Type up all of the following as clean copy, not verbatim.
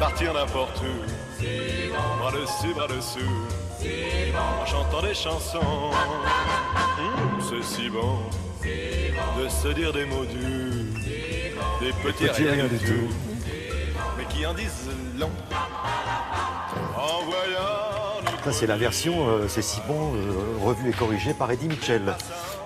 partir n'importe où, bras dessous, en chantant des chansons. C'est si bon de se dire des mots durs, des petits rien du tout, mais qui en disent long. En voyant. Ça, c'est la version, c'est si bon, revue et corrigée par Eddie Mitchell.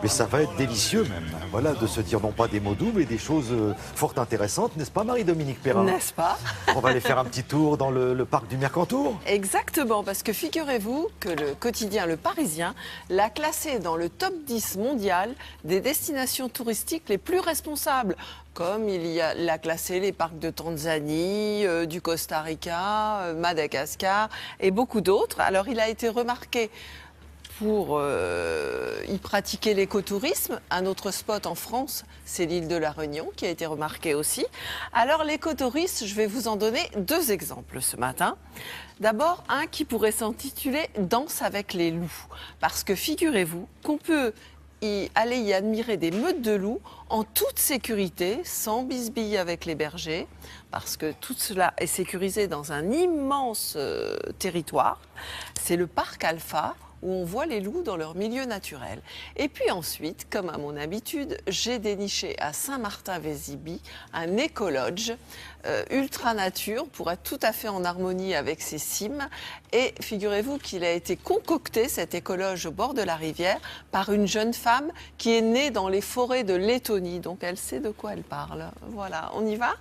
Mais ça va être délicieux même, voilà, de se dire non pas des mots doux, mais des choses fort intéressantes, n'est-ce pas Marie-Dominique Perrin? N'est-ce pas? On va aller faire un petit tour dans le parc du Mercantour. Exactement, parce que figurez-vous que le quotidien Le Parisien l'a classé dans le top 10 mondial des destinations touristiques les plus responsables. Comme l'a classé les parcs de Tanzanie, du Costa Rica, Madagascar et beaucoup d'autres. Alors il a été remarqué pour y pratiquer l'écotourisme. Un autre spot en France, c'est l'île de la Réunion qui a été remarqué aussi. Alors l'écotourisme, je vais vous en donner deux exemples ce matin. D'abord, un qui pourrait s'intituler « Danse avec les loups ». Parce que figurez-vous qu'on peut aller y admirer des meutes de loups en toute sécurité, sans bisbille avec les bergers, parce que tout cela est sécurisé dans un immense territoire. C'est le parc Alpha, où on voit les loups dans leur milieu naturel. Et puis ensuite, comme à mon habitude, j'ai déniché à Saint-Martin-Vésubie un écolodge ultra nature pour être tout à fait en harmonie avec ses cimes. Et figurez-vous qu'il a été concocté, cet écolodge au bord de la rivière, par une jeune femme qui est née dans les forêts de Lettonie. Donc elle sait de quoi elle parle. Voilà, on y va ?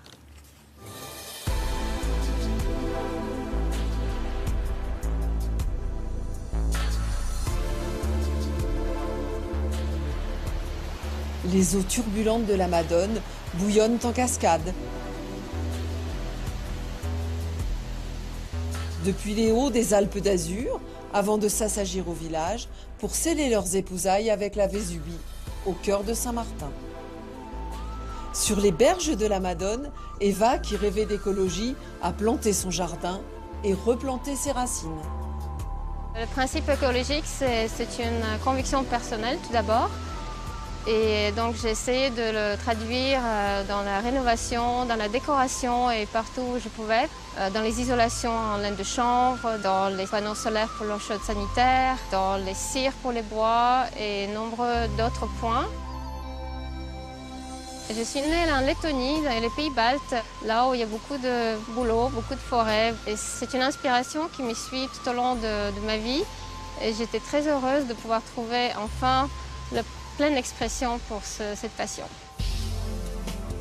Les eaux turbulentes de la Madone bouillonnent en cascade. Depuis les hauts des Alpes d'Azur, avant de s'assagir au village pour sceller leurs épousailles avec la Vésubie, au cœur de Saint-Martin. Sur les berges de la Madone, Eva, qui rêvait d'écologie, a planté son jardin et replanté ses racines. Le principe écologique, c'est une conviction personnelle tout d'abord. Et donc j'ai essayé de le traduire dans la rénovation, dans la décoration et partout où je pouvais. Dans les isolations en laine de chanvre, dans les panneaux solaires pour l'eau chaude sanitaire, dans les cires pour les bois et nombreux d'autres points. Je suis née en Lettonie, dans les pays baltes, là où il y a beaucoup de boulot, beaucoup de forêts. Et c'est une inspiration qui me suit tout au long de ma vie. Et j'étais très heureuse de pouvoir trouver enfin la pleine expression pour cette passion.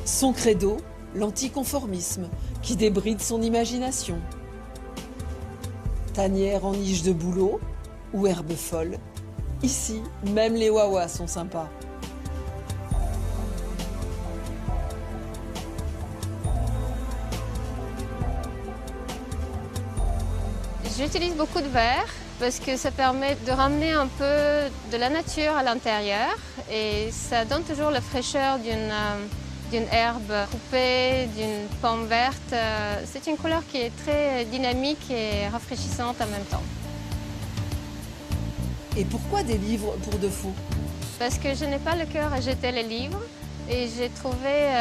Son credo, l'anticonformisme, qui débride son imagination. Tanière en niche de bouleau ou herbe folle, ici, même les wawas sont sympas. J'utilise beaucoup de verre parce que ça permet de ramener un peu de la nature à l'intérieur et ça donne toujours la fraîcheur d'une herbe coupée, d'une pomme verte. C'est une couleur qui est très dynamique et rafraîchissante en même temps. Et pourquoi des livres pour de faux? Parce que je n'ai pas le cœur à jeter les livres et j'ai trouvé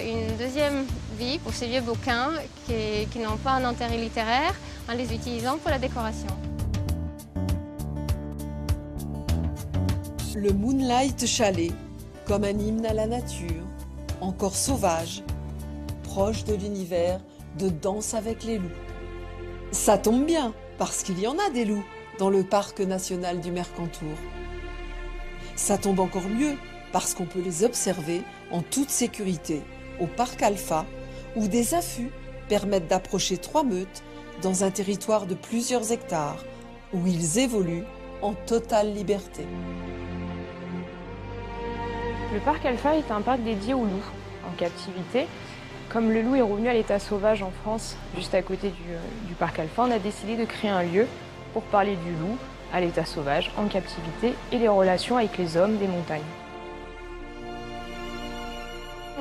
une deuxième vie pour ces vieux bouquins qui n'ont pas un intérêt littéraire en les utilisant pour la décoration. Le Moonlight Chalet, comme un hymne à la nature, encore sauvage, proche de l'univers de Danse avec les loups. Ça tombe bien, parce qu'il y en a des loups dans le parc national du Mercantour. Ça tombe encore mieux, parce qu'on peut les observer en toute sécurité au parc Alpha, où des affûts permettent d'approcher 3 meutes dans un territoire de plusieurs hectares, où ils évoluent en totale liberté. Le parc Alpha est un parc dédié aux loups en captivité. Comme le loup est revenu à l'état sauvage en France, juste à côté du parc Alpha, on a décidé de créer un lieu pour parler du loup à l'état sauvage, en captivité, et les relations avec les hommes des montagnes.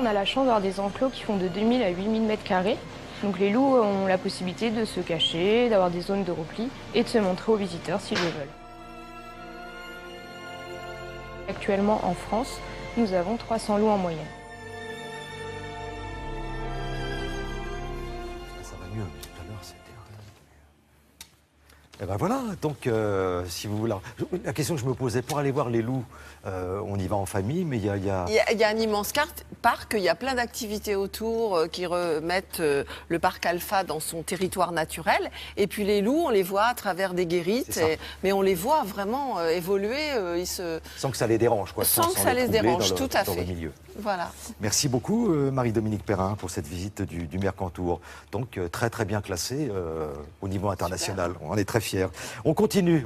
On a la chance d'avoir des enclos qui font de 2000 à 8000 m². Donc les loups ont la possibilité de se cacher, d'avoir des zones de repli et de se montrer aux visiteurs s'ils le veulent. Actuellement en France, nous avons 300 loups en moyenne. Ça va mieux, tout à Et ben voilà, donc si vous voulez... La question que je me posais, pour aller voir les loups, on y va en famille, mais il y a... Il y a un immense parc, il y a plein d'activités autour qui remettent le parc Alpha dans son territoire naturel. Et puis les loups, on les voit à travers des guérites, mais on les voit vraiment évoluer. Sans que ça les dérange, quoi. Sans que ça les dérange, tout à dans le fait. milieu. Voilà. Merci beaucoup, Marie-Dominique Perrin, pour cette visite du Mercantour. Donc, très, très bien classé au niveau international. On en est très fiers. On continue.